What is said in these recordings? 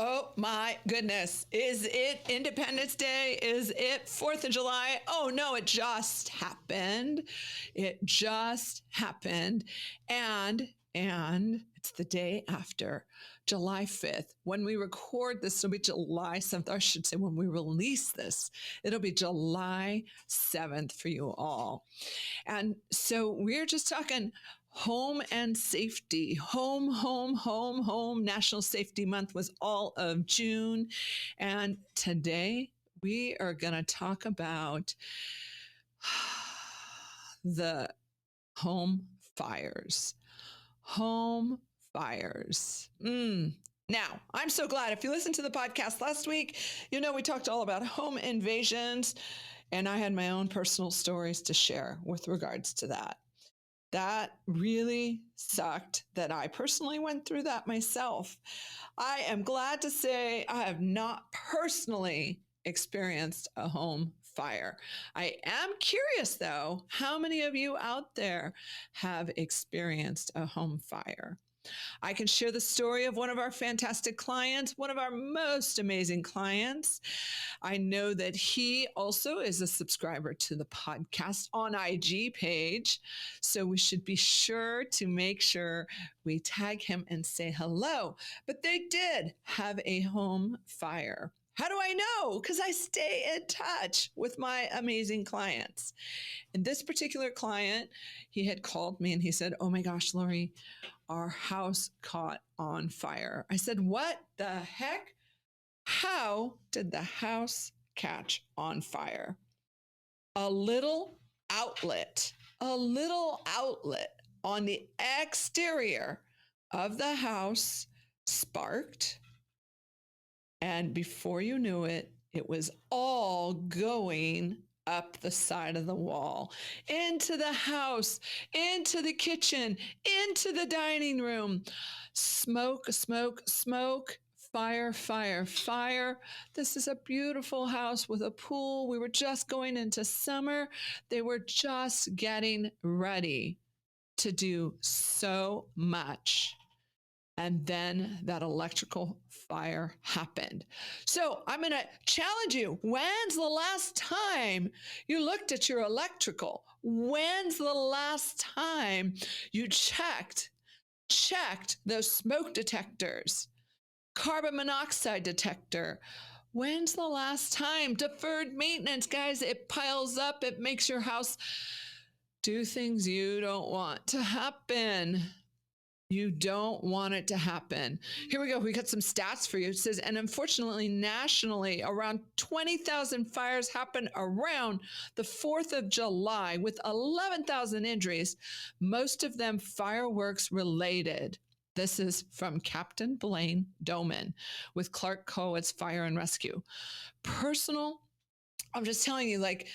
Oh my goodness. Is it Independence Day? Is it 4th of July? Oh no, it just happened. It just happened. And it's the day after July 5th. When we record this, it'll be July 7th. Or I should say when we release this, it'll be July 7th for you all. And so we're just talking home and safety. Home. National Safety Month was all of June. And today we are going to talk about the home fires. Home fires. Now, I'm so glad. If you listened to the podcast last week, you know we talked all about home invasions, and I had my own personal stories to share with regards to that. That really sucked that I personally went through that myself. I am glad to say I have not personally experienced a home fire. I am curious, though, how many of you out there have experienced a home fire? I can share the story of one of our fantastic clients, one of our most amazing clients. I know that he also is a subscriber to the podcast on IG page. So we should be sure to make sure we tag him and say hello. But they did have a home fire. How do I know? Because I stay in touch with my amazing clients. And this particular client, he had called me and he said, "Oh my gosh, Lori, our house caught on fire." I said, "What the heck? How did the house catch on fire?" A little outlet on the exterior of the house sparked. And before you knew it, it was all going up the side of the wall, into the house, into the kitchen, into the dining room. Smoke, fire. This is a beautiful house with a pool. We were just going into summer. They were just getting ready to do so much. And then that electrical fire happened. So I'm going to challenge you. When's the last time you looked at your electrical? When's the last time you checked those smoke detectors, carbon monoxide detector? When's the last time? Deferred maintenance, guys, it piles up. It makes your house do things you don't want to happen. You don't want it to happen. Here we go. We got some stats for you. It says, and unfortunately, nationally, around 20,000 fires happen around the 4th of July with 11,000 injuries, most of them fireworks related. This is from Captain Blaine Doman with Clark Coetzee Fire and Rescue. I'm just telling you, like,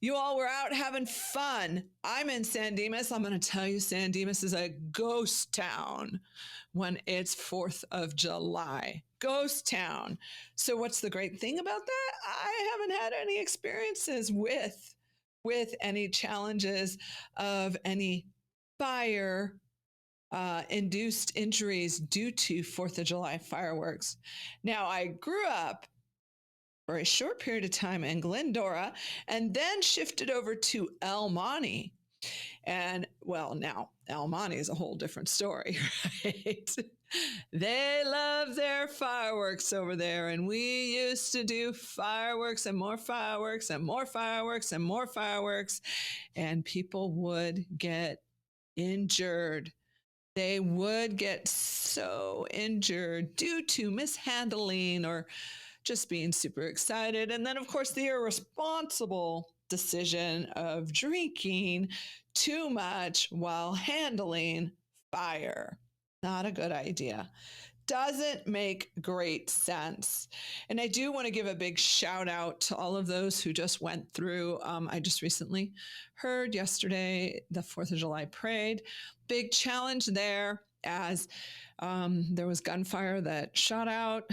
you all were out having fun. I'm in San Dimas. I'm going to tell you, San Dimas is a ghost town when it's 4th of July. Ghost town. So what's the great thing about that? I haven't had any experiences with any challenges of any fire induced injuries due to 4th of July fireworks. Now, I grew up for a short period of time in Glendora and then shifted over to El Monte. And well, now El Monte is a whole different story, right? They love their fireworks over there. And we used to do fireworks and more fireworks and more fireworks and more fireworks. And people would get injured. They would get so injured due to mishandling or just being super excited. And then, of course, the irresponsible decision of drinking too much while handling fire. Not a good idea. Doesn't make great sense. And I do want to give a big shout out to all of those who just went through. I just recently heard yesterday the 4th of July parade. Big challenge there as there was gunfire that shot out.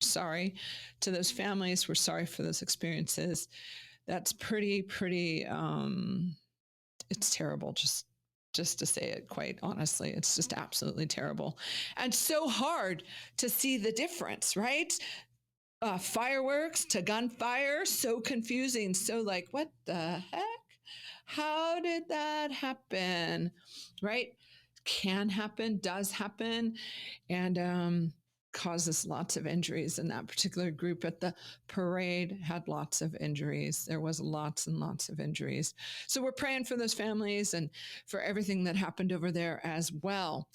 Sorry to those families. We're sorry for those experiences. That's pretty, it's terrible. Just just to say it quite honestly. It's just absolutely terrible. And so hard to see the difference, right? Fireworks to gunfire, so confusing. So, like, what the heck? How did that happen? Right? Can happen, does happen, and causes lots of injuries. And that particular group at the parade had lots of injuries. There was lots and lots of injuries. So we're praying for those families and for everything that happened over there as well.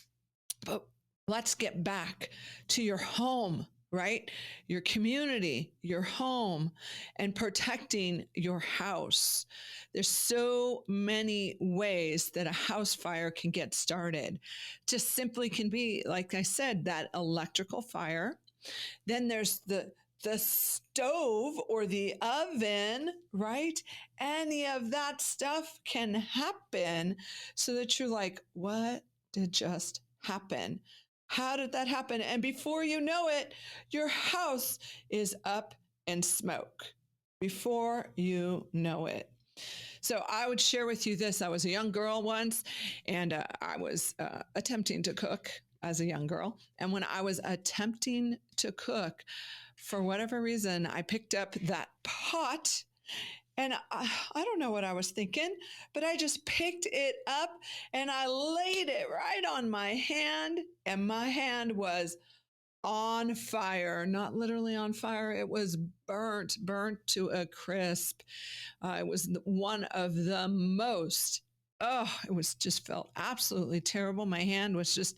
But let's get back to your home, right? Your community, your home, and protecting your house. There's so many ways that a house fire can get started. Just simply can be, like I said, that electrical fire. Then there's the stove or the oven, right? Any of that stuff can happen so that you're like, what did just happen? How did that happen? And before you know it, your house is up in smoke. Before you know it. So I would share with you this. I was a young girl once, and I was attempting to cook as a young girl. And when I was attempting to cook, for whatever reason, I picked up that pot, and I don't know what I was thinking, but I just picked it up and I laid it right on my hand, and my hand was on fire. Not literally on fire. It was burnt to a crisp. It was one of the most, it was just felt absolutely terrible. My hand was just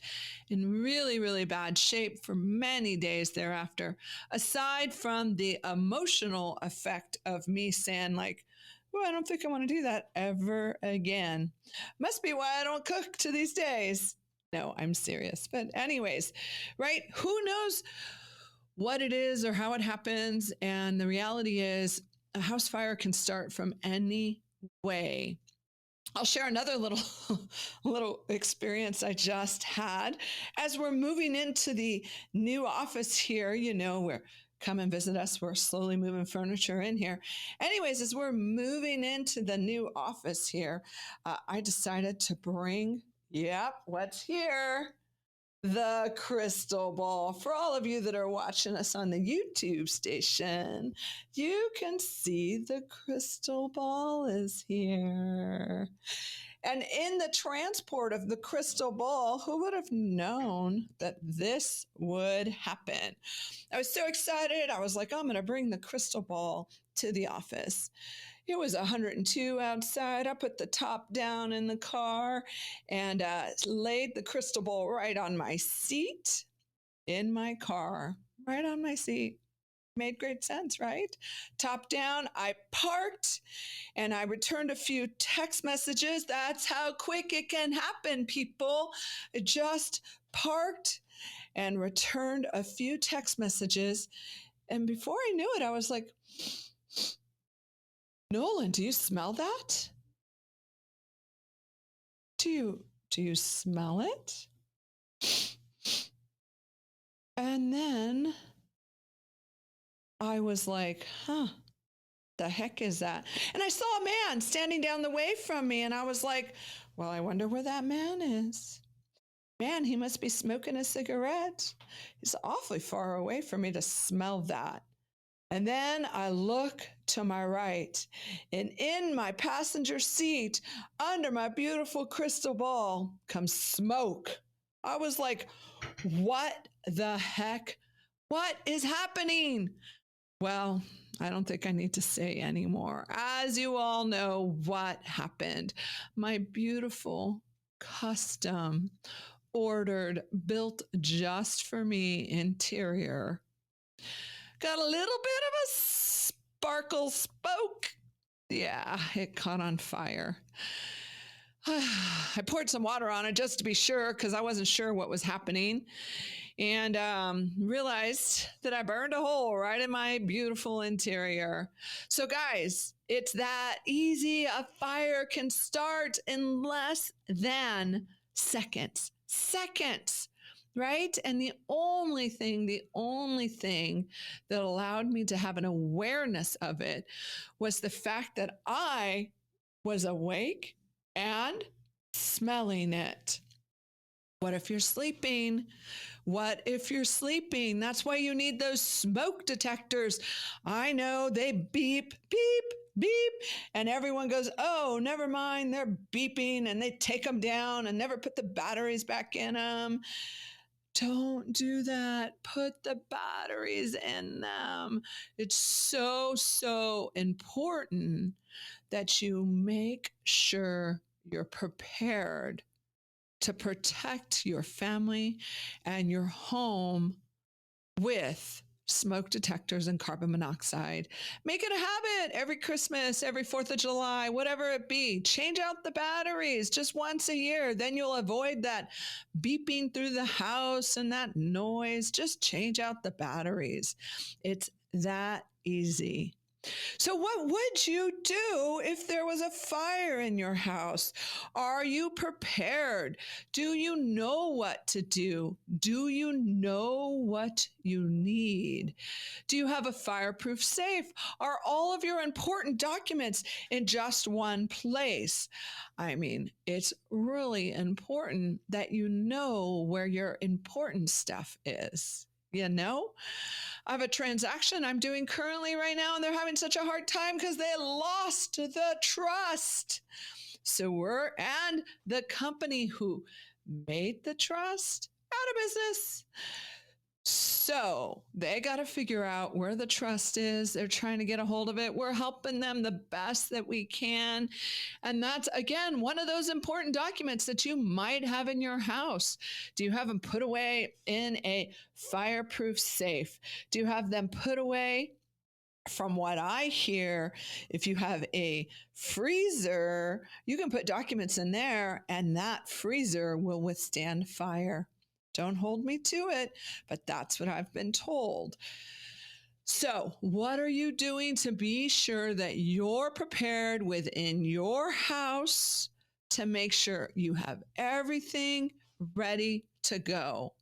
in really, really bad shape for many days thereafter, aside from the emotional effect of me saying, like, well, I don't think I want to do that ever again. Must be why I don't cook to these days. No, I'm serious. But anyways, right? Who knows what it is or how it happens? And the reality is a house fire can start from any way. I'll share another little experience I just had as we're moving into the new office here. We're come and visit us. We're slowly moving furniture in here. Anyways, as we're moving into the new office here, I decided to bring, what's here? The crystal ball. For all of you that are watching us on the YouTube station, you can see the crystal ball is here. And in the transport of the crystal ball, who would have known that this would happen? I was so excited. I was like, I'm going to bring the crystal ball to the office. It was 102 outside. I put the top down in the car and laid the crystal ball right on my seat in my car, right on my seat. Made great sense, right? Top down, I parked and I returned a few text messages. That's how quick it can happen, people. I just parked and returned a few text messages. And before I knew it, I was like, Nolan, do you smell that? Do you smell it? And then I was like, the heck is that? And I saw a man standing down the way from me, and I was like, well, I wonder where that man is. Man, he must be smoking a cigarette. He's awfully far away for me to smell that. And then I look to my right, and in my passenger seat, under my beautiful crystal ball, comes smoke. I was like, what the heck? What is happening? Well, I don't think I need to say anymore. As you all know, what happened? My beautiful, custom, ordered, built just for me interior got a little bit of a sparkle spoke. Yeah, it caught on fire. I poured some water on it just to be sure because I wasn't sure what was happening, and realized that I burned a hole right in my beautiful interior. So guys, it's that easy. A fire can start in less than seconds. Right? And the only thing that allowed me to have an awareness of it was the fact that I was awake and smelling it. What if you're sleeping? What if you're sleeping? That's why you need those smoke detectors. I know they beep, beep, beep. And everyone goes, oh, never mind. They're beeping, and they take them down and never put the batteries back in them. Don't do that. Put the batteries in them. It's so important that you make sure you're prepared to protect your family and your home with smoke detectors and carbon monoxide. Make it a habit every Christmas, every 4th of July, whatever it be. Change out the batteries just once a year. Then you'll avoid that beeping through the house and that noise. Just change out the batteries. It's that easy. So what would you do if there was a fire in your house? Are you prepared? Do you know what to do? Do you know what you need? Do you have a fireproof safe? Are all of your important documents in just one place? I mean, it's really important that you know where your important stuff is. You know? I have a transaction I'm doing currently right now, and they're having such a hard time because they lost the trust. And the company who made the trust out of business. So they got to figure out where the trust is. They're trying to get a hold of it. We're helping them the best that we can. And that's, again, one of those important documents that you might have in your house. Do you have them put away in a fireproof safe? Do you have them put away? From what I hear, if you have a freezer, you can put documents in there, and that freezer will withstand fire. Don't hold me to it, but that's what I've been told. So, what are you doing to be sure that you're prepared within your house to make sure you have everything ready to go?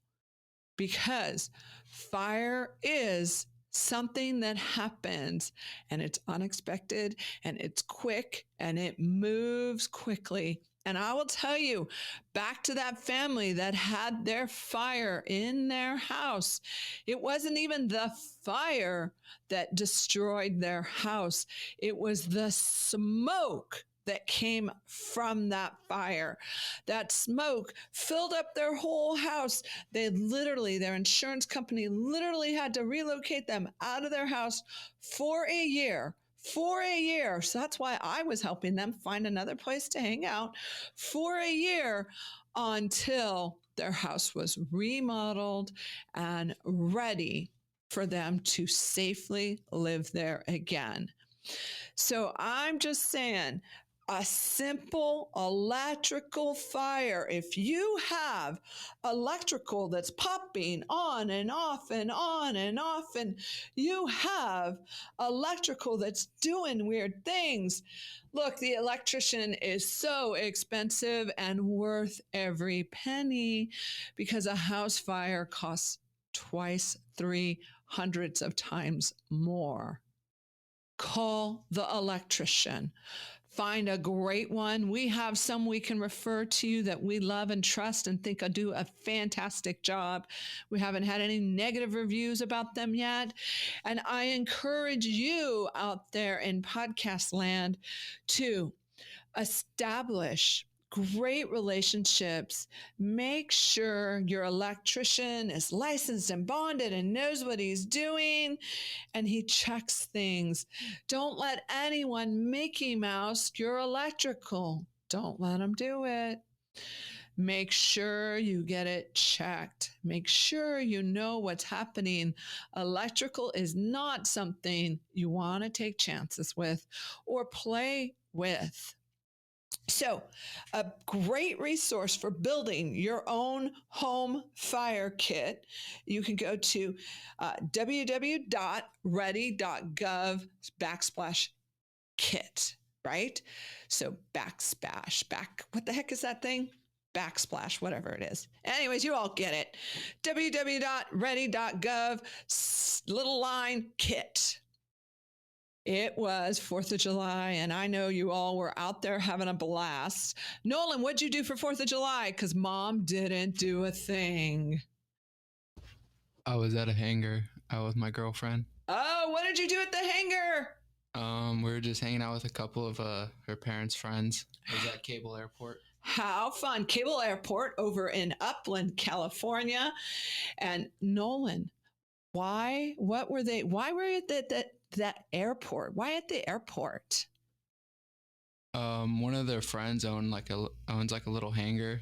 Because fire is something that happens, and it's unexpected, and it's quick, and it moves quickly. And I will tell you, back to that family that had their fire in their house, it wasn't even the fire that destroyed their house. It was the smoke that came from that fire. That smoke filled up their whole house. Their insurance company literally had to relocate them out of their house for a year. So that's why I was helping them find another place to hang out for a year until their house was remodeled and ready for them to safely live there again. So I'm just saying, a simple electrical fire. If you have electrical that's popping on and off and on and off, and you have electrical that's doing weird things, look, the electrician is so expensive and worth every penny, because a house fire costs twice, 300 of times more. Call the electrician. Find a great one. We have some we can refer to that we love and trust and think do a fantastic job. We haven't had any negative reviews about them yet. And I encourage you out there in podcast land to establish great relationships. Make sure your electrician is licensed and bonded and knows what he's doing, and he checks things. Don't let anyone Mickey Mouse your electrical. Don't let them do it. Make sure you get it checked. Make sure you know what's happening. Electrical is not something you want to take chances with or play with. So, a great resource for building your own home fire kit, you can go to www.ready.gov/kit, right? So what the heck is that thing? Backsplash, whatever it is. Anyways, you all get it. www.ready.gov, little line, kit. It was 4th of July, and I know you all were out there having a blast. Nolan, what'd you do for 4th of July? Because Mom didn't do a thing. I was at a hangar out with my girlfriend. Oh, what did you do at the hangar? We were just hanging out with a couple of her parents' friends. It was at Cable Airport. How fun. Cable Airport over in Upland, California. And Nolan, why were you at that airport? Why at the airport? One of their friends owns like a little hangar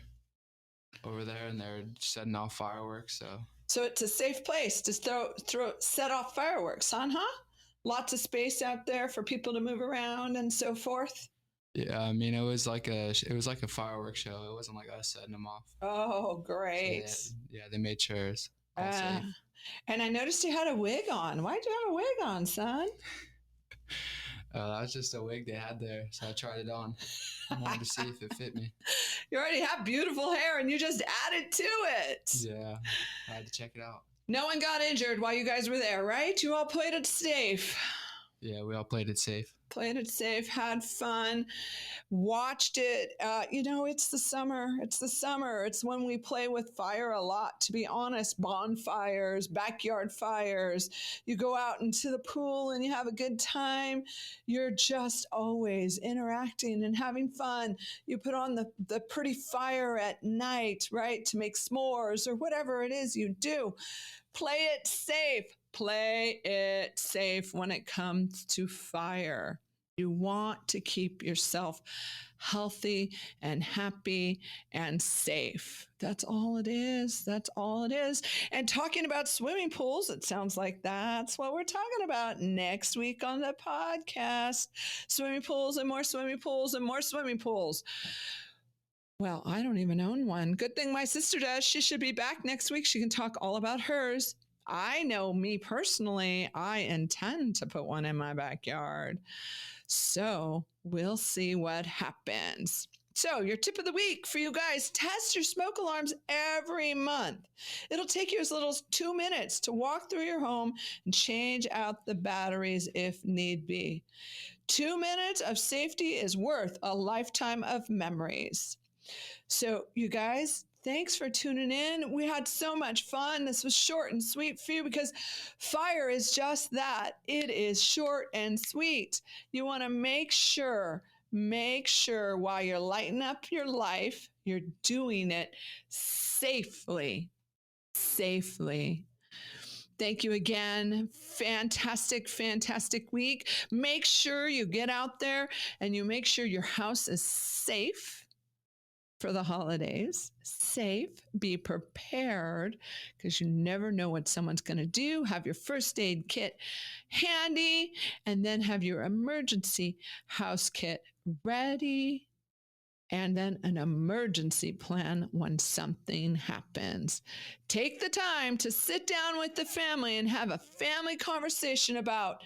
over there, and they're setting off fireworks. So it's a safe place to set off fireworks, huh? Lots of space out there for people to move around and so forth. Yeah, I mean it was like a fireworks show. It wasn't like us setting them off. Oh, great! So they made sure it's all safe. And I noticed you had a wig on. Why'd you have a wig on, son? That was just a wig they had there, so I tried it on. I wanted to see if it fit me. You already have beautiful hair, and you just added to it. Yeah, I had to check it out. No one got injured while you guys were there, right? You all played it safe. Yeah, we all played it safe. Played it safe, had fun, watched it. It's the summer. It's the summer. It's when we play with fire a lot, to be honest. Bonfires, backyard fires. You go out into the pool and you have a good time. You're just always interacting and having fun. You put on the pretty fire at night, right, to make s'mores or whatever it is you do. Play it safe. Play it safe when it comes to fire. You want to keep yourself healthy and happy and safe. That's all it is. That's all it is. And talking about swimming pools, it sounds like that's what we're talking about next week on the podcast. Swimming pools and more swimming pools and more swimming pools. Well, I don't even own one. Good thing my sister does. She should be back next week. She can talk all about hers. I know me personally, I intend to put one in my backyard. So we'll see what happens. So your tip of the week for you guys, test your smoke alarms every month. It'll take you as little as 2 minutes to walk through your home and change out the batteries if need be. 2 minutes of safety is worth a lifetime of memories. So you guys, thanks for tuning in. We had so much fun. This was short and sweet for you because fire is just that. It is short and sweet. You want to make sure while you're lighting up your life, you're doing it safely. Thank you again. Fantastic, fantastic week. Make sure you get out there and you make sure your house is safe for the holidays. Safe, be prepared, because you never know what someone's going to do. Have your first aid kit handy, and then have your emergency house kit ready, and then an emergency plan when something happens. Take the time to sit down with the family and have a family conversation about,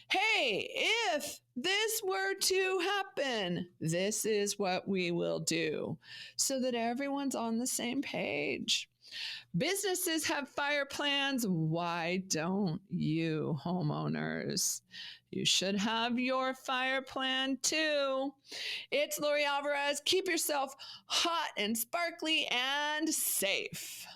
hey, if this were to happen, this is what we will do, so that everyone's on the same page. Businesses have fire plans. Why don't you, homeowners? You should have your fire plan too. It's Lori Alvarez. Keep yourself hot and sparkly and safe.